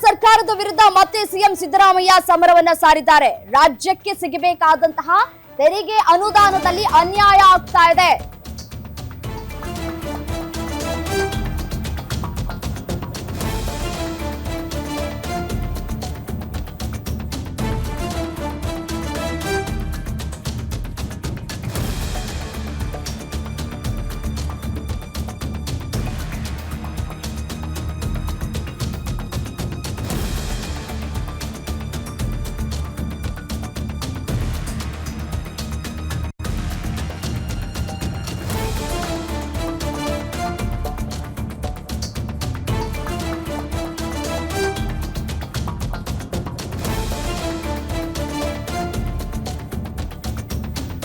ಸರ್ಕಾರದ ವಿರುದ್ಧ ಮತ್ತೆ ಸಿಎಂ ಸಿದ್ದರಾಮಯ್ಯ ಸಮರವನ್ನ ಸಾರಿದ್ದಾರೆ. ರಾಜ್ಯಕ್ಕೆ ಸಿಗಬೇಕಾದಂತಹ ತೆರಿಗೆ ಅನುದಾನದಲ್ಲಿ ಅನ್ಯಾಯ ಆಗ್ತಾ ಇದೆ.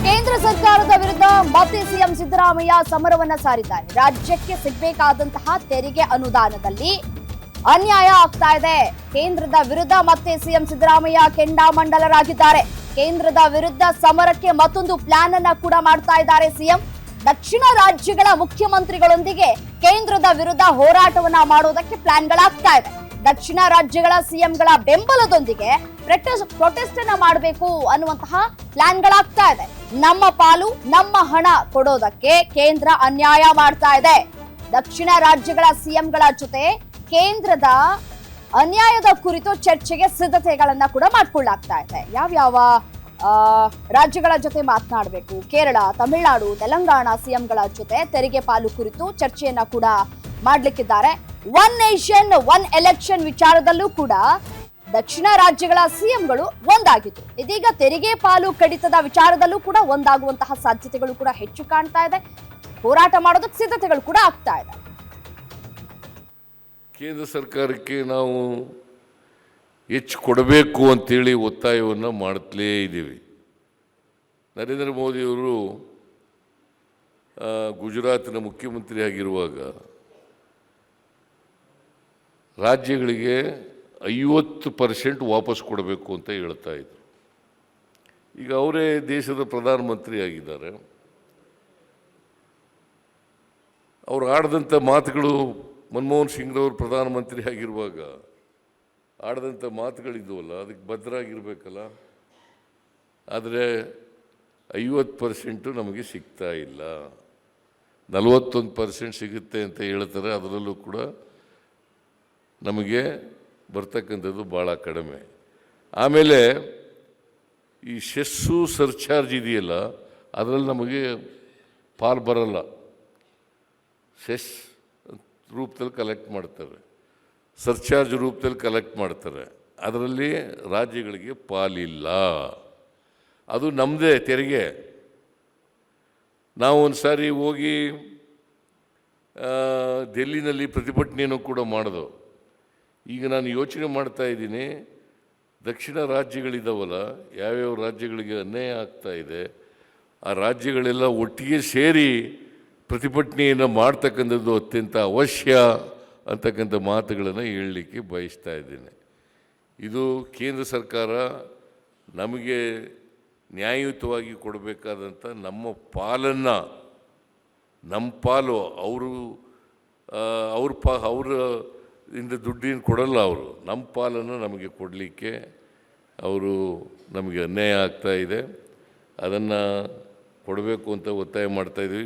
ಕೇಂದ್ರ ಸರ್ಕಾರದ ವಿರುದ್ಧ ಮತ್ತೆ ಸಿಎಂ ಸಿದ್ದರಾಮಯ್ಯ ಸಮರವನ್ನ ಸಾರಿದ್ದಾರೆ. ರಾಜ್ಯಕ್ಕೆ ಸಿಗಬೇಕಾದಂತಹ ತೆರಿಗೆ ಅನುದಾನದಲ್ಲಿ ಅನ್ಯಾಯ ಆಗ್ತಾ ಇದೆ. ಕೇಂದ್ರದ ವಿರುದ್ಧ ಮತ್ತೆ ಸಿಎಂ ಸಿದ್ದರಾಮಯ್ಯ ಕೆಂಡಾಮಂಡಲರಾಗಿದ್ದಾರೆ. ಕೇಂದ್ರದ ವಿರುದ್ಧ ಸಮರಕ್ಕೆ ಮತ್ತೊಂದು ಪ್ಲಾನ್ ಅನ್ನ ಕೂಡ ಮಾಡ್ತಾ ಇದ್ದಾರೆ ಸಿಎಂ. ದಕ್ಷಿಣ ರಾಜ್ಯಗಳ ಮುಖ್ಯಮಂತ್ರಿಗಳೊಂದಿಗೆ ಕೇಂದ್ರದ ವಿರುದ್ಧ ಹೋರಾಟವನ್ನ ಮಾಡೋದಕ್ಕೆ ಪ್ಲಾನ್ಗಳಾಗ್ತಾ ಇದೆ. ದಕ್ಷಿಣ ರಾಜ್ಯಗಳ ಸಿಎಂಗಳ ಬೆಂಬಲದೊಂದಿಗೆ ಪ್ರೊಟೆಸ್ಟ್ ಅನ್ನ ಮಾಡಬೇಕು ಅನ್ನುವಂತಹ ಪ್ಲಾನ್ಗಳಾಗ್ತಾ ಇದೆ. ನಮ್ಮ ಪಾಲು ನಮ್ಮ ಹಣ ಕೊಡೋದಕ್ಕೆ ಕೇಂದ್ರ ಅನ್ಯಾಯ ಮಾಡ್ತಾ ಇದೆ. ದಕ್ಷಿಣ ರಾಜ್ಯಗಳ ಸಿಎಂಗಳ ಜೊತೆ ಕೇಂದ್ರದ ಅನ್ಯಾಯದ ಕುರಿತು ಚರ್ಚೆಗೆ ಸಿದ್ಧತೆಗಳನ್ನ ಕೂಡ ಮಾಡ್ಕೊಳ್ಳಾಗ್ತಾ ಇದೆ. ಯಾವ್ಯಾವ ರಾಜ್ಯಗಳ ಜೊತೆ ಮಾತನಾಡಬೇಕು, ಕೇರಳ, ತಮಿಳುನಾಡು, ತೆಲಂಗಾಣ ಸಿಎಂಗಳ ಜೊತೆ ತೆರಿಗೆ ಪಾಲು ಕುರಿತು ಚರ್ಚೆಯನ್ನ ಕೂಡ ಮಾಡ್ಲಿಕ್ಕಿದ್ದಾರೆ. ಒನ್ ನೇಷನ್ ಒನ್ ಎಲೆಕ್ಷನ್ ವಿಚಾರದಲ್ಲೂ ಕೂಡ ದಕ್ಷಿಣ ರಾಜ್ಯಗಳ ಸಿಎಂಗಳು ಒಂದಾಗಿತ್ತು. ಇದೀಗ ತೆರಿಗೆ ಪಾಲು ಕಡಿತದ ವಿಚಾರದಲ್ಲೂ ಕೂಡ ಒಂದಾಗುವಂತಹ ಸಾಧ್ಯತೆಗಳು ಕೂಡ ಹೆಚ್ಚು ಕಾಣ್ತಾ ಇದೆ. ಹೋರಾಟ ಮಾಡೋದಕ್ಕೆ ಸಿದ್ಧತೆಗಳು ಕೂಡ ಆಗ್ತಾ ಇದೆ. ಕೇಂದ್ರ ಸರ್ಕಾರಕ್ಕೆ ನಾವು ಹೆಚ್ಚು ಕೊಡಬೇಕು ಅಂತೇಳಿ ಒತ್ತಾಯವನ್ನು ಮಾಡುತ್ತಲೇ ಇದ್ದೀವಿ. ನರೇಂದ್ರ ಮೋದಿಯವರು ಗುಜರಾತಿನ ಮುಖ್ಯಮಂತ್ರಿ ಆಗಿರುವಾಗ ರಾಜ್ಯಗಳಿಗೆ 50% ವಾಪಸ್ ಕೊಡಬೇಕು ಅಂತ ಹೇಳ್ತಾ ಇದ್ರು. ಈಗ ಅವರೇ ದೇಶದ ಪ್ರಧಾನಮಂತ್ರಿ ಆಗಿದ್ದಾರೆ. ಅವರು ಆಡಿದಂಥ ಮಾತುಗಳು, ಮನಮೋಹನ್ ಸಿಂಗ್ರವರು ಪ್ರಧಾನಮಂತ್ರಿ ಆಗಿರುವಾಗ ಆಡಿದಂಥ ಮಾತುಗಳಿದ್ವಲ್ಲ, ಅದಕ್ಕೆ ಭದ್ರಾಗಿರ್ಬೇಕಲ್ಲ. ಆದರೆ 50% ನಮಗೆ ಸಿಗ್ತಾ ಇಲ್ಲ. 41% ಸಿಗುತ್ತೆ ಅಂತ ಹೇಳ್ತಾರೆ. ಅದರಲ್ಲೂ ಕೂಡ ನಮಗೆ ಬರ್ತಕ್ಕಂಥದ್ದು ಭಾಳ ಕಡಿಮೆ. ಆಮೇಲೆ ಈ ಸೆಸ್ಸು ಸರ್ಚಾರ್ಜ್ ಇದೆಯಲ್ಲ, ಅದರಲ್ಲಿ ನಮಗೆ ಪಾಲು ಬರಲ್ಲ. ಸೆಸ್ ರೂಪದಲ್ಲಿ ಕಲೆಕ್ಟ್ ಮಾಡ್ತಾರೆ, ಸರ್ಚಾರ್ಜ್ ರೂಪದಲ್ಲಿ ಕಲೆಕ್ಟ್ ಮಾಡ್ತಾರೆ. ಅದರಲ್ಲಿ ರಾಜ್ಯಗಳಿಗೆ ಪಾಲಿಲ್ಲ. ಅದು ನಮ್ಮದೇ ತೆರಿಗೆ. ನಾವು ಒಂದು ಸಾರಿ ಹೋಗಿ ಡೆಲ್ಲಿನಲ್ಲಿ ಪ್ರತಿಭಟನೆಯನ್ನು ಕೂಡ ಮಾಡಿದೋ. ಈಗ ನಾನು ಯೋಚನೆ ಮಾಡ್ತಾ ಇದ್ದೀನಿ, ದಕ್ಷಿಣ ರಾಜ್ಯಗಳಿದ್ದಾವಲ್ಲ, ಯಾವ್ಯಾವ ರಾಜ್ಯಗಳಿಗೆ ಅನ್ಯಾಯ ಆಗ್ತಾ ಇದೆ, ಆ ರಾಜ್ಯಗಳೆಲ್ಲ ಒಟ್ಟಿಗೆ ಸೇರಿ ಪ್ರತಿಭಟನೆಯನ್ನು ಮಾಡ್ತಕ್ಕಂಥದ್ದು ಅತ್ಯಂತ ಅವಶ್ಯ ಅಂತಕ್ಕಂಥ ಮಾತುಗಳನ್ನು ಹೇಳಲಿಕ್ಕೆ ಬಯಸ್ತಾ ಇದ್ದೇನೆ. ಇದು ಕೇಂದ್ರ ಸರ್ಕಾರ ನಮಗೆ ನ್ಯಾಯಯುತವಾಗಿ ಕೊಡಬೇಕಾದಂಥ ನಮ್ಮ ಪಾಲನ್ನು, ನಮ್ಮ ಪಾಲು ಅವರ ಇಂದ ದುಡ್ಡಿನ ಕೊಡಲ್ಲ. ಅವರು ನಮ್ಮ ಪಾಲನ್ನು ನಮಗೆ ಕೊಡಲಿಕ್ಕೆ ಅವರು ನಮಗೆ ಅನ್ಯಾಯ ಆಗ್ತಾ ಇದೆ. ಅದನ್ನು ಕೊಡಬೇಕು ಅಂತ ಒತ್ತಾಯ ಮಾಡ್ತಾಯಿದ್ವಿ.